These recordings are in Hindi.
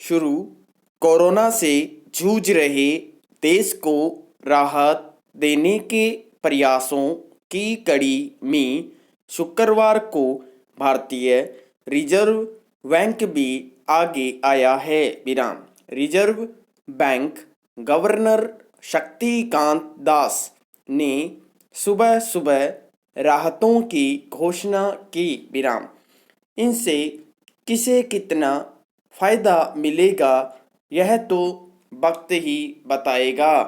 शुरू। कोरोना से जूझ रहे देश को राहत देने के प्रयासों की कड़ी में शुक्रवार को भारतीय रिजर्व बैंक भी आगे आया है। Reserve bank governor Shaktikanta Das ने सुबह सुबह राहतों की घोषणा की। इनसे किसे कितना फायदा मिलेगा यह तो वक्त ही बताएगा,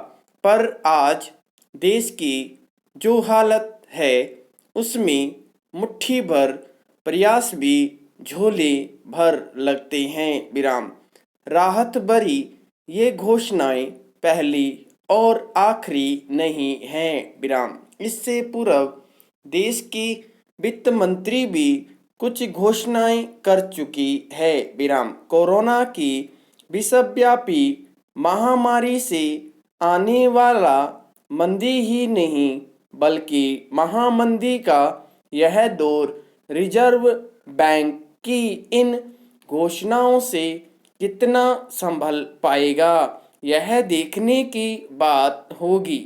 पर आज देश की जो हालत है उसमें मुट्ठी भर प्रयास भी झोले भर लगते हैं। राहत भरी ये घोषणाएं पहली और आखिरी नहीं हैं। इससे पूर्व देश की वित्त मंत्री भी कुछ घोषणाएं कर चुकी है। कोरोना की विश्वव्यापी महामारी से आने वाला मंदी ही नहीं बल्कि महामंदी का यह दौर रिजर्व बैंक की इन घोषणाओं से कितना संभल पाएगा यह देखने की बात होगी।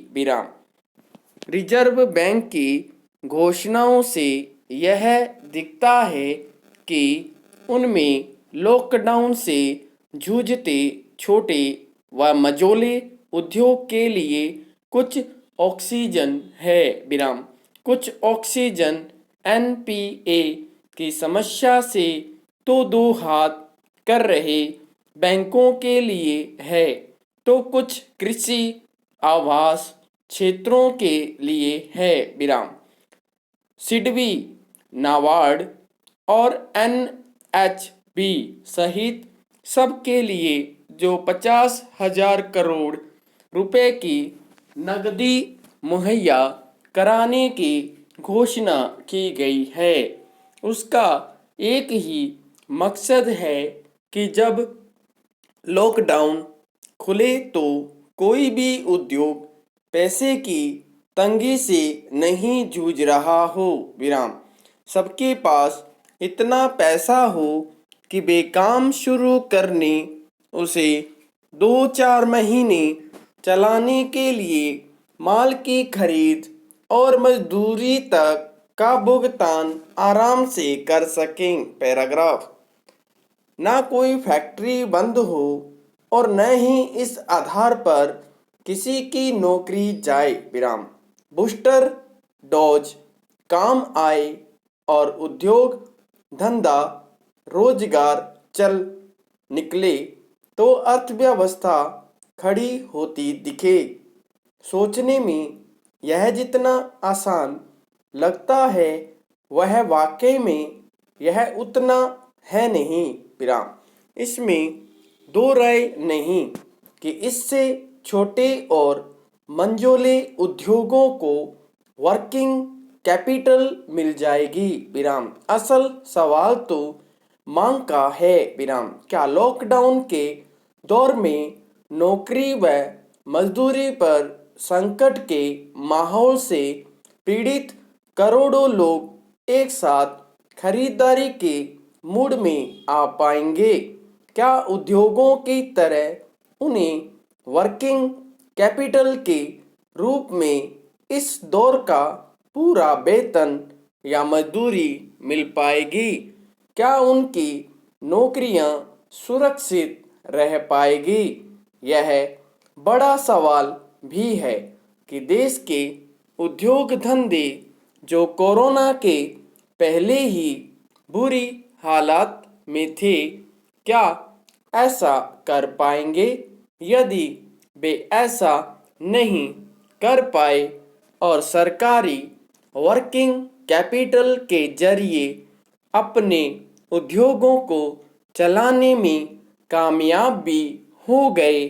रिजर्व बैंक की घोषणाओं से यह दिखता है कि उनमें लॉकडाउन से जूझते छोटे व मझोले उद्योग के लिए कुछ ऑक्सीजन है। कुछ ऑक्सीजन एनपीए की समस्या से तो दो हाथ कर रहे बैंकों के लिए है, तो कुछ कृषि आवास क्षेत्रों के लिए है। सिडबी, नाबार्ड और एनएचबी सहित सबके लिए जो 50,000 करोड़ रुपए की नकदी मुहैया कराने की घोषणा की गई है, उसका एक ही मकसद है कि जब लॉकडाउन खुले तो कोई भी उद्योग पैसे की तंगी से नहीं जूझ रहा हो। सबके पास इतना पैसा हो कि वे काम शुरू करने उसे 2-4 महीने चलाने के लिए माल की खरीद और मजदूरी तक का भुगतान आराम से कर सकें। पैराग्राफ। ना कोई फैक्ट्री बंद हो और न ही इस आधार पर किसी की नौकरी जाए। बूस्टर डोज काम आए और उद्योग धंधा रोजगार चल निकले तो अर्थव्यवस्था खड़ी होती दिखे। सोचने में यह जितना आसान लगता है वह वाकई में यह उतना है नहीं। इसमें दो राय नहीं कि इससे छोटे और मंझोले उद्योगों को वर्किंग कैपिटल मिल जाएगी। असल सवाल तो मांग का है। क्या लॉकडाउन के दौर में नौकरी व मजदूरी पर संकट के माहौल से पीड़ित करोड़ों लोग एक साथ खरीदारी के मूड में आ पाएंगे? क्या उद्योगों की तरह उन्हें वर्किंग कैपिटल के रूप में इस दौर का पूरा वेतन या मजदूरी मिल पाएगी? क्या उनकी नौकरियां सुरक्षित रह पाएगी? यह बड़ा सवाल भी है कि देश के उद्योग धंधे जो कोरोना के पहले ही बुरी हालात में थे, क्या ऐसा कर पाएंगे? यदि वे ऐसा नहीं कर पाए और सरकारी वर्किंग कैपिटल के जरिए अपने उद्योगों को चलाने में कामयाब भी हो गए,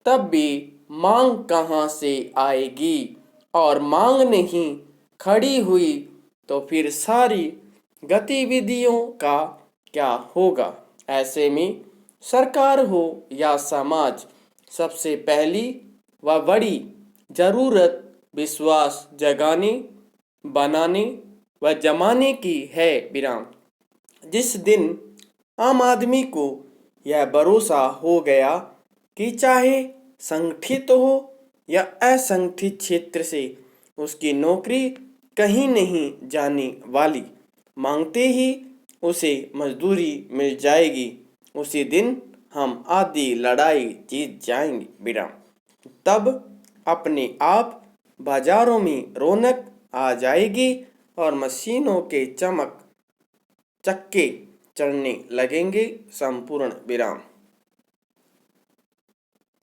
तब भी मांग कहाँ से आएगी? और मांग नहीं खड़ी हुई तो फिर सारी गतिविधियों का क्या होगा? ऐसे में सरकार हो या समाज, सबसे पहली व बड़ी जरूरत विश्वास जगाने, बनाने व जमाने की है। जिस दिन आम आदमी को यह भरोसा हो गया कि चाहे संगठित हो या असंगठित क्षेत्र से उसकी नौकरी कहीं नहीं जाने वाली। मांगते ही उसे मजदूरी मिल जाएगी। उसी दिन हम आधी लड़ाई जीत जाएंगे। विराम। तब अपने आप बाजारों में रौनक आ जाएगी और मशीनों के चक्के चढ़ने लगेंगे। संपूर्ण विराम।